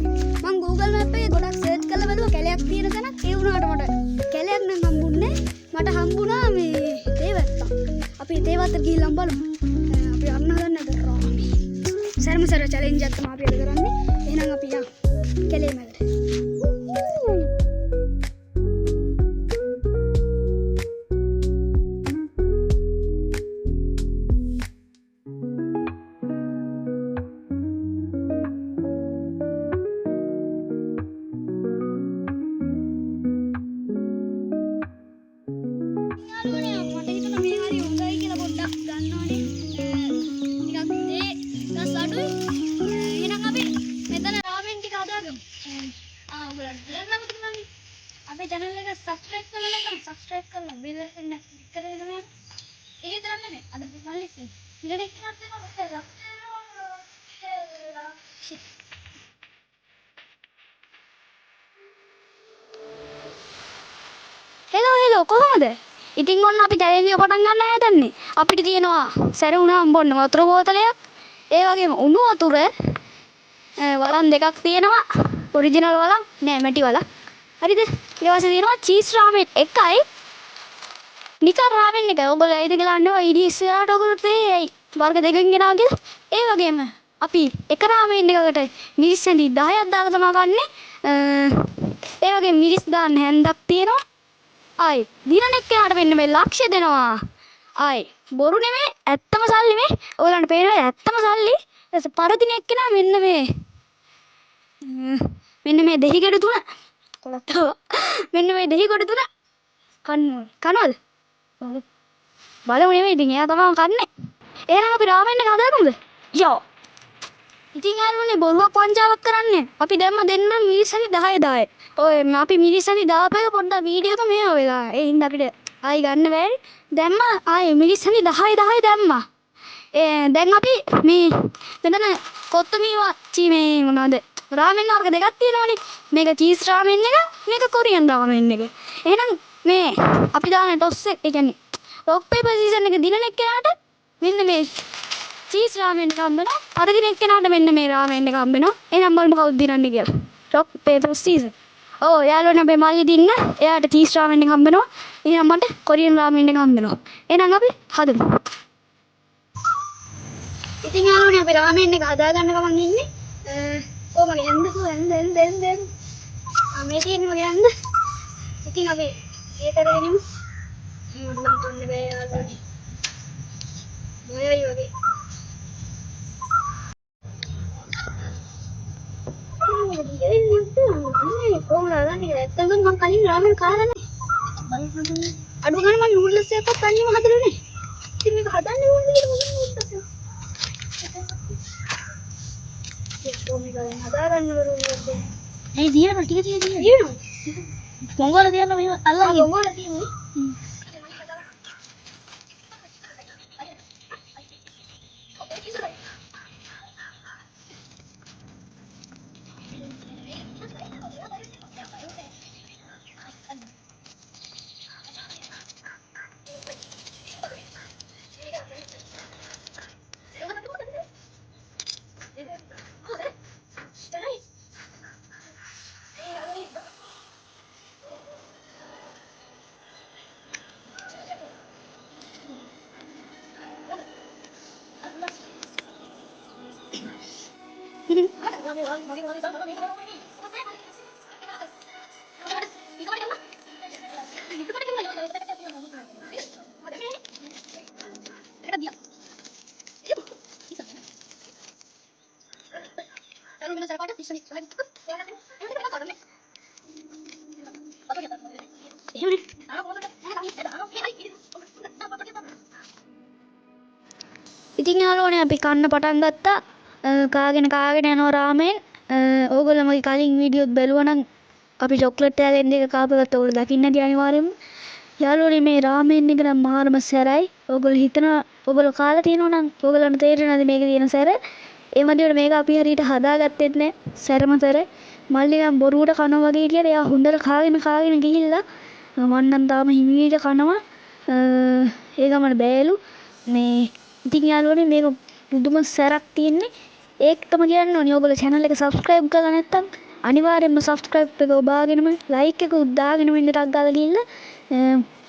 මම Google Map එකේ ගොඩක් සර්ච් කරලා බැලුවා කැලයක් තියෙන තැනක්. ඒ වුණාට මට කැලයක් නම් හම්බුන්නේ. මට හම්බුණා මේ තේවැත්ත. අපි තේවැත්ත ගිහිල්ලා බලමු. අපි අන්න හදන්න කරා මේ. සරම සර චැලෙන්ජ් එකක් තමයි අපි අද කරන්නේ. එහෙනම් අපි යමු කැලේ මැදට. අපේ channel එක subscribe කරලා නැත්නම් subscribe කරලා bell එක click කරගෙන යන්න. ඒක තරම් නෙමෙයි. අද අපි මල්ලි ඉතින් එකක් දෙනවා. hello කොහොමද? ඉතින් ඔන්න අපි challenge එක පටන් ගන්න හදන්නේ. අපිට තියෙනවා සැර උණාම් බොන්න වතුර බෝතලයක්. ඒ වගේම උණු වතුර වලන් දෙකක් තියෙනවා. ඔරිජිනල් වලන් නෑ මැටි වලන්. හරිද? ඊට පස්සේ තියෙනවා චීස් රාමෙන් එකයි නිකන් රාමෙන් එකයි. ඔයගොල්ලෝ ඇයිද කියලා අහනවා ඊඩි ඉස්සරහට ඔයගොල්ලෝ තේ වර්ග දෙකකින් ගෙනාවා කියලා. ඒ වගේම අපි එක රාමෙන් එකකට මිරිස් ඇඳි 10ක් දාලා තමයි ගන්නෙ. ඒ වගේම මිරිස් දාන්න හැන්දක් තියෙනවා. ආයි දිනන එක්කනට මෙන්න මේ ලක්ෂ්‍ය දෙනවා. ආයි බොරු නෙමෙයි ඇත්තම සල්ලි මේ. ඔයගලන්ට පේනවා ඇත්තම සල්ලි. ඊට පස්සේ පරදින එක්කන මෙන්න මේ දෙහිගඩ තුන මෙන්න මේ දෙහිගඩ තුන කනවද? බලමු නෙමෙයි ඉතින් එයා තමයි කන්නේ. එහෙනම් අපි රාමෙන් එක හදාගමුද? යෝ. ඉතින් යාළුවනේ බොරුවක් වංචාවක් කරන්නේ. අපි දැම්ම දෙන්න මිරිස්සනි 10 ඔය අපි මිරිස්සනි දාපේක පොඩ්ඩක් වීඩියෝ එක මේව වෙලා. ඒ හින්දා අපිට ආයි ගන්න බෑනේ. දැම්ම ආයි මිරිස්සනි 10 දැම්මා. දැන් අපි මේ මෙතන කොත්තමී මේ මොනවද? රාමෙන් වර්ග දෙකක් තියෙනවනේ. මේක චීස් රාමෙන් එක, මේක කොරියන් රාමෙන් එක. එහෙනම් මේ අපි දාන ටොස් එක, ඒ කියන්නේ රොක් පේපර් සීසන් එක දිනන එක්කනට මෙන්න මේ චීස් රාමෙන් එක හම්බෙනවා. අර දින එක්කනට මෙන්න මේ රාමෙන් එක හම්බෙනවා. එහෙනම් බලමු කවුද දිනන්නේ කියලා. රොක් පේපර් සීසන්. ඔව් යාළුවනේ අපේ මල්ලි දින්න. එයාට චීස් රාමෙන් එක හම්බෙනවා. එහෙනම් මට කොරියන් රාමෙන් එක හම්බෙනවා. එහෙනම් අපි හදමු. ඉතින් යාළුවනේ අපි රාමෙන් එක හදාගන්න ගමන් ඉන්නේ. මගේ ඇන්ද මේ තියෙන මගේ ඇන්ද. ඉතින් අපි ඒක කරගෙනමු. මම තුන්නේ බෑ යාළුවනේ. මොයයි වගේ. කොහොමද හදන්නේ? ඇත්තටම මම කලින් රාමෙන් කාලා නැහැ. අඩු ගන්න මම නූඩ්ල්ස් එකක් තනියම හදලා නැහැ. ඉතින් මේක හදන්න ඕනේ කියලා මොකද නූඩ්ල්ස් එක. ඒ දියන ටික දියනවා. මොංගල දියන්න මෙහෙම අල්ලන් මොංගල දියන්නේ. ඉතින් යාළුවනේ අපි කන්න පටන් ගත්තා. කාගෙන යනවා රාමෙන්. ඕගොල්ලෝ මගේ කලින් වීඩියෝත් බැලුවා නම් අපි චොක්ලට් ටැලෙන්ජ් එක කාපගත්ත ඕගොල්ලෝ දකින්න ඇති අනිවාර්යෙන්ම. යාළුවනේ මේ රාමෙන් එක නම් මාරම සැරයි. ඕගොල්ලෝ හිතනවා ඕගොල්ලෝ කාලා තියෙනවා නම් ඕගොල්ලන්ට තේරෙනවද මේකේ තියෙන සැර? ඒ මදිවට මේක අපි හරියට හදාගත්තෙත් නෑ. සැරම සැර. මල්ලි නම් බොරුවට කනවා වගේ කියලා එයා හොඳට කාගෙන ගිහිල්ලා මම නම් තාම හිමීට කනවා. ඒ ගමන බෑලු. මේ ඉතින් යාළුවනේ මේක පුදුම සැරක් තියෙන්නේ. ඒක තමයි කියන්න ඕනේ. ඔයගොල්ලෝ channel එක subscribe කරලා නැත්නම් අනිවාර්යෙන්ම subscribe එක ඔබාගෙනම like එක උද්දාගෙනම ඉන්න ටක් ගාලා ගිහිල්ලා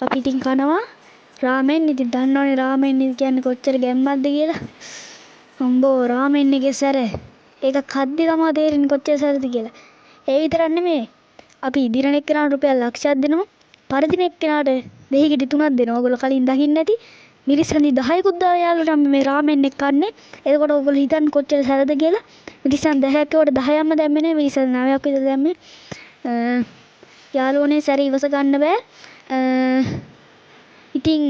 අපි ඉතින් කනවා රාමෙන්. ඉතින් දන්නවනේ රාමෙන් කියන්නේ කොච්චර ගැම්මක්ද කියලා. උඹෝ රාමෙන් එකේ සැර ඒක කද්දි තමයි තේරෙන්නේ කොච්චර සැරද කියලා. ඒ විතරක් නෙමෙයි. අපි දින එක්කෙනාට රුපියල් ලක්ෂයක් දෙනවා. පරදින එක්කෙනාට දෙහි ගෙඩි 3ක් දෙනවා. ඔයගොල්ලෝ කලින් දකින්න නැති. මිරිසඳි 10කුත් දාලා යාළුවෝ නම් මේ රාමෙන් එක කන්නේ. එතකොට ඔයගොල්ලෝ හිතන්නේ කොච්චර සැරද කියලා. මිරිසන් 10ක් ඒවට 10ක්ම දැම්මේ නේ. මිරිසන් 9ක් විතර දැම්මේ. යාළුවනේ සැර ඉවස ගන්න බෑ. ඉතින්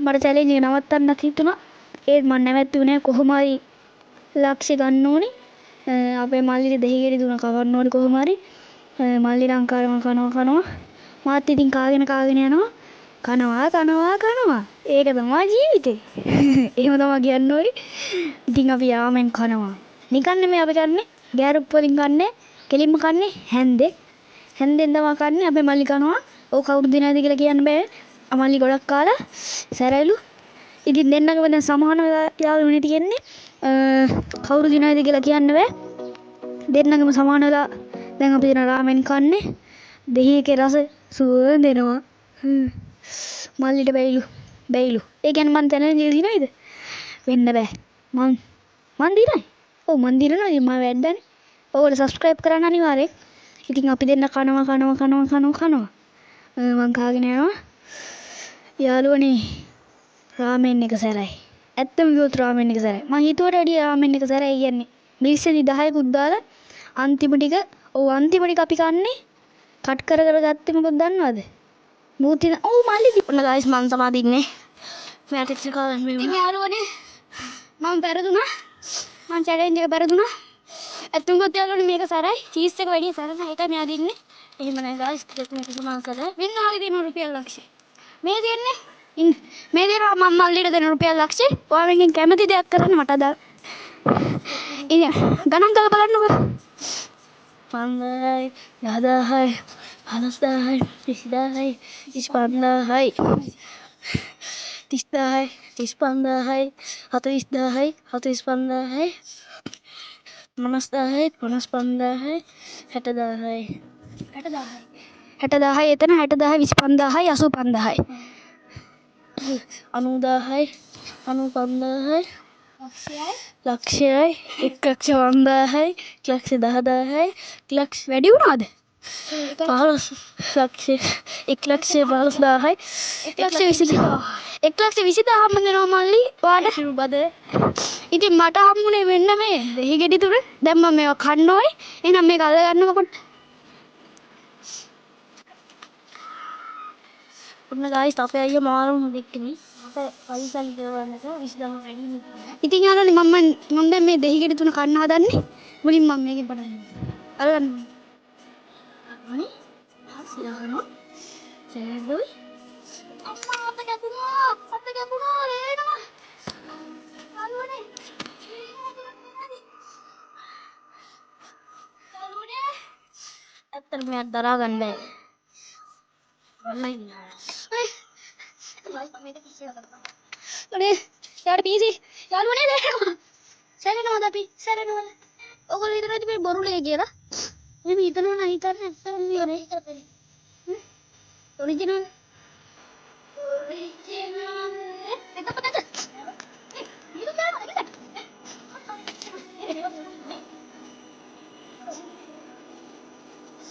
මට චැලෙන්ජ් එක නවත්තන්නත් හිතුණා. ඒත් මම නැවැත්තුවේ නෑ. කොහොම හරි ලක්ෂය ගන්න ඕනේ. අපේ මල්ලිට දෙහි ගෙඩි 3 කවන්න ඕනේ කොහොම හරි. මල්ලි ලංකාවෙම කනවා. මාත් ඉතින් කාගෙන යනවා. කනවා. ඒක තමයි ජීවිතේ. එහෙම තමයි කියන්න ඕනේ. ඉතින් අපි රාමෙන් කනවා. නිකන් නෙමෙයි අපි කන්නේ. ගෑරුප් වලින් කන්නේ. කෙලින්ම කන්නේ හැන්දේ. හැන්දෙන් තමයි කන්නේ. අපේ මල්ලි කනවා. ඔව් කවුරු දිනයිද කියලා කියන්න බෑ. මල්ලි ගොඩක් කාලා සැරයිලු. ඉතින් දෙන්නගම දැන් සමාන යාළුවනේ තියෙන්නේ. කවුරු දිනයිද කියලා කියන්න බෑ. දෙන්නගම සමාන වෙලා දැන් අපි දෙන රාමෙන් කන්නේ. දෙහි එකේ රස සුවඳ එනවා. මල්ලිට බැයිලු. ඒ කියන්නේ මං challenge එක දිනයිද? වෙන්න බෑ. මං දිනයි. ඔව් මං දිනනවා. මම වැඩන්නේ. ඔයගොල්ලෝ subscribe කරන්න අනිවාර්යෙන්. ඉතින් අපි දෙන්න කනවා. මං කාගෙන යනවා. යාළුවනේ රාමෙන් එක සැරයි. ඇත්තම කිව්වොත් රාමෙන් එක සැරයි. මං හිතුවට වැඩිය රාමෙන් එක සැරයි කියන්නේ. මිරිස්සෙදි 10කුත් දාලා අන්තිම ටික අපි කන්නේ කට් කර ගත්තේ මොකද දන්නවද? මූතින ඔව් මල්ලි තිබුණා ගයිස් මං තමයි දින්නේ. මට ඉතින් කාලෙන් මේ ඉතින් යාළුවනේ මම පෙරදුනා. මං චැලෙන්ජ් එක පෙරදුනා. ඇත්තම කිව්වොත් යාළුවනේ මේක සැරයි. චීස් එක වැඩිය සැර නැහැ. ඒකයි මෙයා දින්නේ. එහෙම නෑ ගයිස්. මේක මං කරා. වෙනවාගේ දෙන රුපියල් ලක්ෂය. මේ දෙන්නේ මේ දෙනවා මම මල්ලිට දෙන රුපියල් ලක්ෂය. ඔයාලගෙන් කැමති දෙයක් කරන්න මට අද ඉතින් ගණන් කරලා බලන්නකෝ. 5000යි 10000යි 50000යි 20000යි 25000යි 30000යි 35000යි 40000යි 45000යි 50000යි 55000යි 60000යි 60000යි එතන 60000යි 25000යි 85000යි 90000යි 95000යි ලක්ෂයයි 1,50,000යි 1,10,000යි 1,00,000 වැඩි වුණාද? 1,15,000යි 1,20,000ම දෙනවා මල්ලි වාට බද. ඉතින් මට හම්බුනේ මෙන්න මේ දෙහි ගෙඩි 3. දැන් මම මේවා කන්න ඕනේ. එහෙනම් මේක අල්ල ගන්නකො පොඩ්ඩක්. ඔන්න ගායිස් අපේ අයියා මාරුම දෙක්කනේ. අපේ පරිසල් දෙවන්නක 20000 වැඩි නේ. ඉතින් යාළුවනේ මම දැන් මේ දෙහි ගෙඩි 3 කන්න හදන්නේ. මුලින් මම මේකෙන් පටන් ගන්නවා. අරගන්න. අනේ හසිරහනවා. සෑදොයි. අම්මා අපේ කැපුණා. නේනවා. යාළුවනේ. ඇත්තටම මෙයාට දරා ගන්න බෑ. අනේ යාර පීසි යාළුවනේ දැක්කම සැරෙනවද අපි සැරෙනවද ඔයගොල්ලෝ හිතනවාද මේ බොරුලේ කියලා එහෙම හිතනවා නම් හිතන්න ඇත්තම නේ ඔරිජිනල්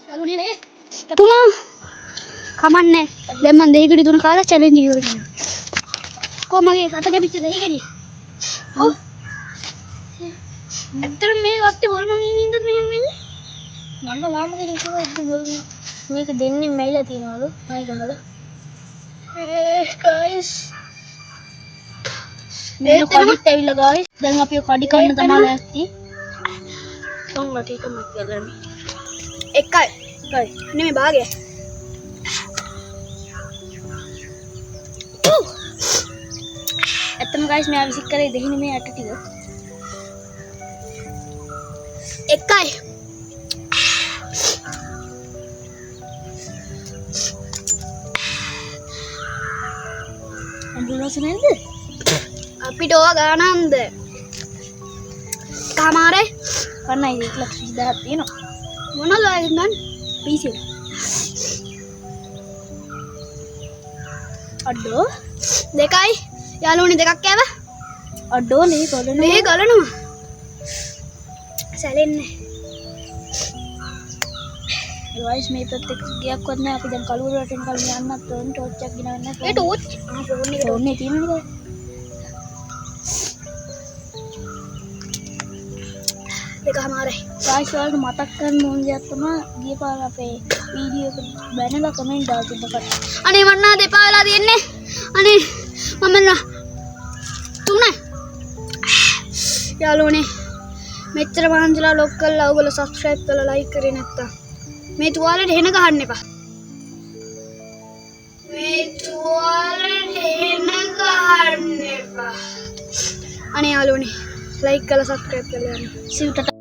යාළුවනේ තුමා කමන්නේ දැන් මම දෙහි ගෙඩි 3 කාලා චැලෙන්ජ් එක කරනවා කොහමගේ අත කැපිච්ච දෙහි ගෙඩි ඔව් ඇත්තටම මේ වත්තේ හොල්මන් ඉඳින්ද මෙහෙම වෙන්නේ මම ලාමගේ ඉස්සරහ මේක දෙන්නේ මැයිලා තියනවලු මයි ගහලා ගයිස් මේ කඩිත් ඇවිල්ලා ගයිස් දැන් අපි කඩි කන්න තමයි ලෑස්ති තොංගට එක මත් කරගන්න එකයි නෙමෙයි භාගය ඇත්තම ගයිස් මෙයා විසික් කරේ දෙහින මේ ඇට ටික එකයි අඳුරස නැද්ද අපිට ඕවා ගානන්ද දෙකමාරයි කන්නයි 1,20,000ක් තියෙනවා. මොනවද ඔයගෙන් ගන්න? PC එක. අඩෝ දෙකයි යාළුවනේ දෙකක් කෑවා. අඩෝ ලේ ගලනවා. සැලෙන්නේ. ඒ වයිස් මේ පැත්තට ගියක්වත් නැහැ. අපි දැන් කලුවර වටෙන් කලින් යන්නත් ඕන ටෝච් එකක් ගෙනවන්න. ඒ ටෝච් ෆෝන් එකේ තියෙනවද? දෙකමාරයි. ගායිස් ඔයාලට මතක් කරන්න ඕන දෙයක් තමයි ගිය පාර අපේ වීඩියෝ එක බැනලා කමෙන්ට් දාලා තිබ්බකට. අනේ මන්නා දෙපා වෙලා තියෙන්නේ. අනේ මම තුන යාළුවනේ මෙච්චර වහන්සලා ලොක් කරලා ඔයගොල්ලෝ subscribe කරලා like කරේ නැත්තම් මේ තුවාලෙට හෙන ගහන්න එපා. මේ තුවාලෙට හෙන ගහන්න එපා. අනේ යාළුවනේ like කරලා subscribe කරලා යන්න. සිව්ට